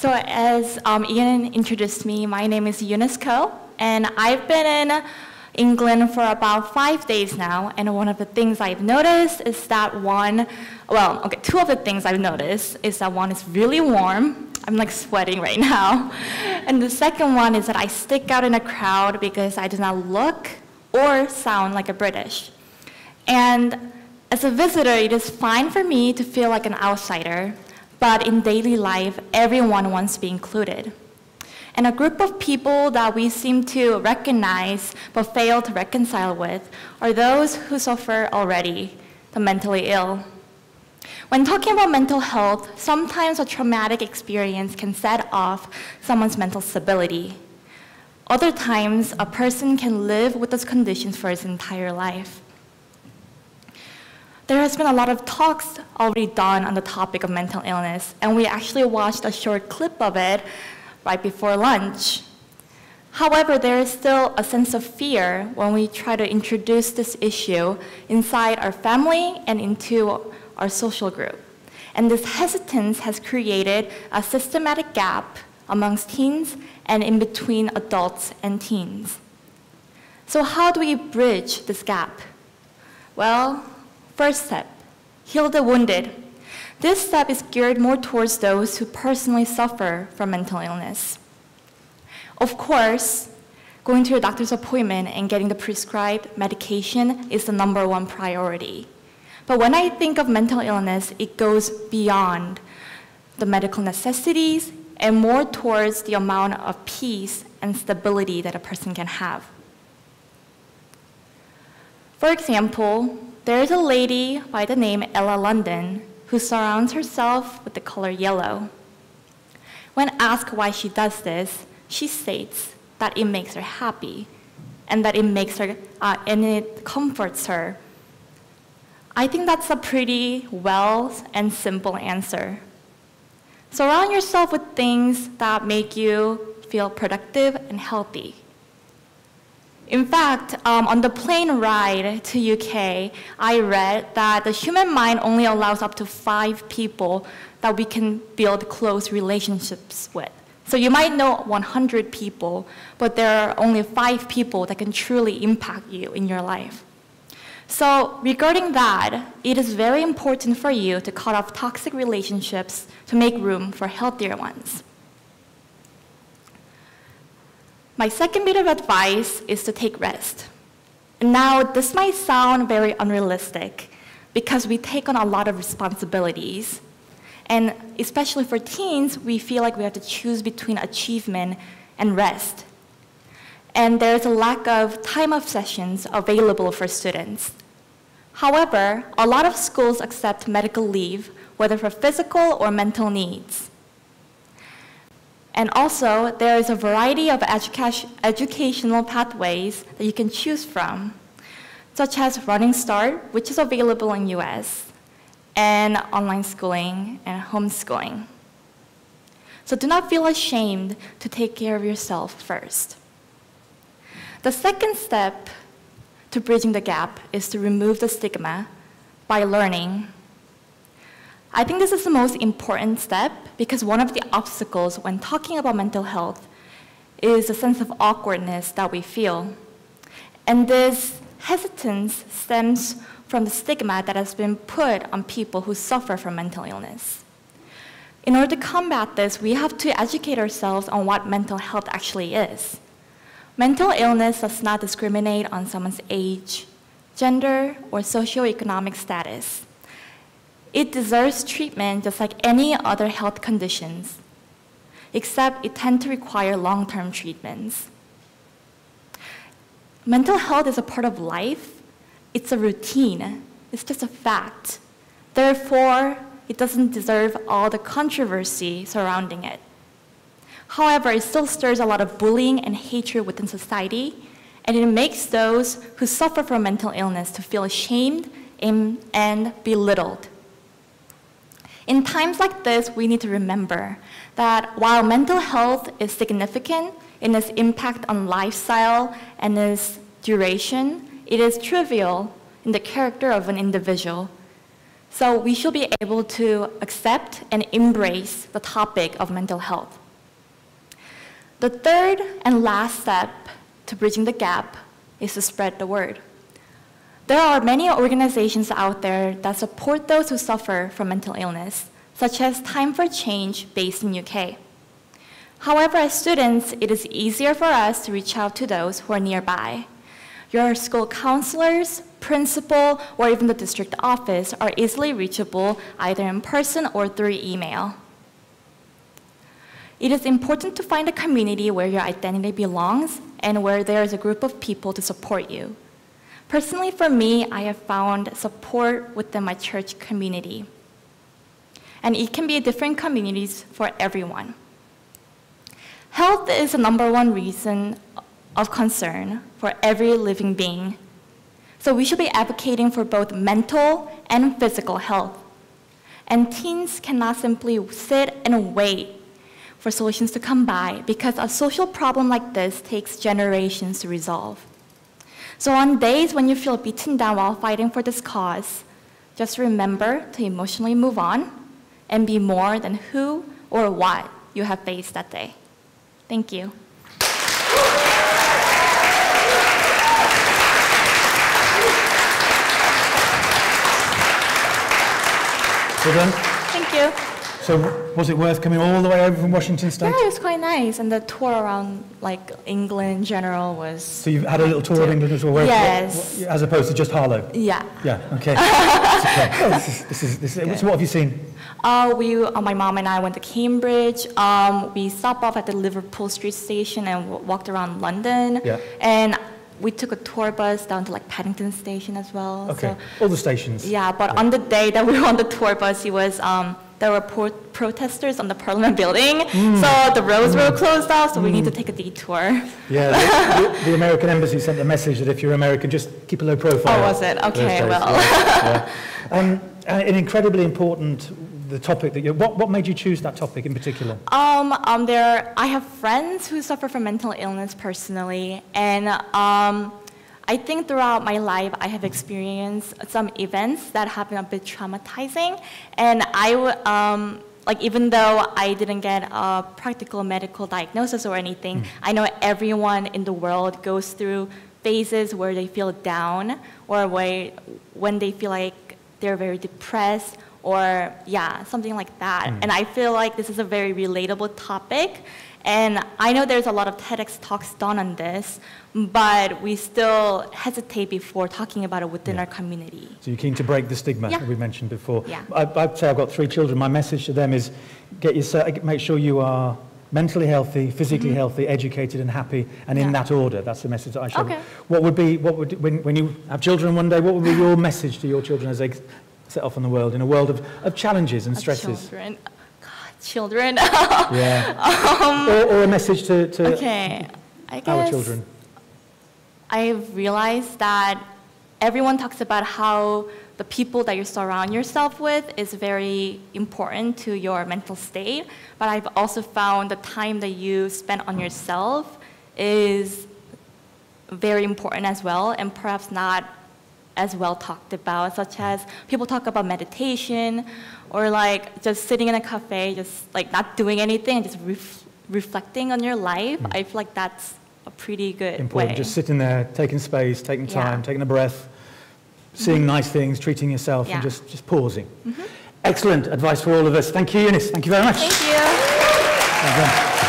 So as Ian introduced me, my name is Eunice, and I've been in England for about 5 days now, and one of the things I've noticed is that two of the things I've noticed is that one is really warm. I'm like sweating right now. And the second one is that I stick out in a crowd because I do not look or sound like a British. And as a visitor, it is fine for me to feel like an outsider, but in daily life, everyone wants to be included. And a group of people that we seem to recognize but fail to reconcile with are those who suffer already, the mentally ill. When talking about mental health, sometimes a traumatic experience can set off someone's mental stability. Other times, a person can live with those conditions for his entire life. There has been a lot of talks already done on the topic of mental illness, and we actually watched a short clip of it right before lunch. However, there is still a sense of fear when we try to introduce this issue inside our family and into our social group. And this hesitance has created a systematic gap amongst teens and in between adults and teens. So how do we bridge this gap? Well, first step, heal the wounded. This step is geared more towards those who personally suffer from mental illness. Of course, going to your doctor's appointment and getting the prescribed medication is the #1 priority. But when I think of mental illness, it goes beyond the medical necessities and more towards the amount of peace and stability that a person can have. For example, there is a lady by the name Ella London who surrounds herself with the color yellow. When asked why she does this, she states that it makes her happy and that it comforts her. I think that's a pretty well and simple answer. Surround yourself with things that make you feel productive and healthy. In fact, on the plane ride to UK, I read that the human mind only allows up to 5 people that we can build close relationships with. So you might know 100 people, but there are only 5 people that can truly impact you in your life. So regarding that, it is very important for you to cut off toxic relationships to make room for healthier ones. My second bit of advice is to take rest. Now, this might sound very unrealistic because we take on a lot of responsibilities. And especially for teens, we feel like we have to choose between achievement and rest. And there's a lack of time of sessions available for students. However, a lot of schools accept medical leave, whether for physical or mental needs. And also, there is a variety of educational pathways that you can choose from, such as Running Start, which is available in US, and online schooling and homeschooling. So do not feel ashamed to take care of yourself first. The second step to bridging the gap is to remove the stigma by learning. I think this is the most important step because one of the obstacles when talking about mental health is a sense of awkwardness that we feel. And this hesitance stems from the stigma that has been put on people who suffer from mental illness. In order to combat this, we have to educate ourselves on what mental health actually is. Mental illness does not discriminate on someone's age, gender, or socioeconomic status. It deserves treatment just like any other health conditions, except it tends to require long-term treatments. Mental health is a part of life. It's a routine. It's just a fact. Therefore, it doesn't deserve all the controversy surrounding it. However, it still stirs a lot of bullying and hatred within society, and it makes those who suffer from mental illness to feel ashamed and belittled. In times like this, we need to remember that while mental health is significant in its impact on lifestyle and its duration, it is trivial in the character of an individual. So we should be able to accept and embrace the topic of mental health. The third and last step to bridging the gap is to spread the word. There are many organizations out there that support those who suffer from mental illness, such as Time for Change based in UK. However, as students, it is easier for us to reach out to those who are nearby. Your school counselors, principal, or even the district office are easily reachable either in person or through email. It is important to find a community where your identity belongs and where there is a group of people to support you. Personally, for me, I have found support within my church community. And it can be different communities for everyone. Health is the #1 reason of concern for every living being. So we should be advocating for both mental and physical health. And teens cannot simply sit and wait for solutions to come by, because a social problem like this takes generations to resolve. So on days when you feel beaten down while fighting for this cause, just remember to emotionally move on and be more than who or what you have faced that day. Thank you. Well done. Thank you. So was it worth coming all the way over from Washington State? Yeah, it was quite nice, and the tour around like England in general was. So you've had a little tour of England as well? Yes. As opposed to just Harlow? Yeah. Yeah. Okay. Okay. Oh, this is. So what have you seen? My mom and I went to Cambridge. We stopped off at the Liverpool Street Station and walked around London. Yeah. And we took a tour bus down to like Paddington Station as well. Okay. So, all the stations. Yeah, but on the day that we were on the tour bus, it was there were protesters on the Parliament building, so the roads were closed off, so we need to take a detour. Yeah, the American embassy sent a message that if you're American, just keep a low profile. Oh, was it? Okay, well. Yeah. An incredibly important, the topic that what made you choose that topic in particular? I have friends who suffer from mental illness personally, and I think throughout my life, I have experienced some events that have been a bit traumatizing, and even though I didn't get a practical medical diagnosis or anything, I know everyone in the world goes through phases where they feel down, or when they feel like they're very depressed, or something like that. And I feel like this is a very relatable topic. And I know there's a lot of TEDx talks done on this, but we still hesitate before talking about it within our community. So you're keen to break the stigma that we mentioned before. Yeah. I'd say I've got 3 children. My message to them is make sure you are mentally healthy, physically healthy, educated and happy, and in that order. That's the message that I show. Okay. When you have children one day, what would be your message to your children as they set off in the world, in a world of challenges and stresses? Children. Yeah. Or a message to I guess our children. I've realized that everyone talks about how the people that you surround yourself with is very important to your mental state, but I've also found the time that you spend on yourself is very important as well, and perhaps not as well talked about, such as people talk about meditation, or like just sitting in a cafe, just like not doing anything, just reflecting on your life. I feel like that's a pretty good way. Just sitting there, taking space, taking time, taking a breath, seeing nice things, treating yourself, and just pausing. Excellent advice for all of us. Thank you, Eunice. Thank you very much. Thank you. Well done.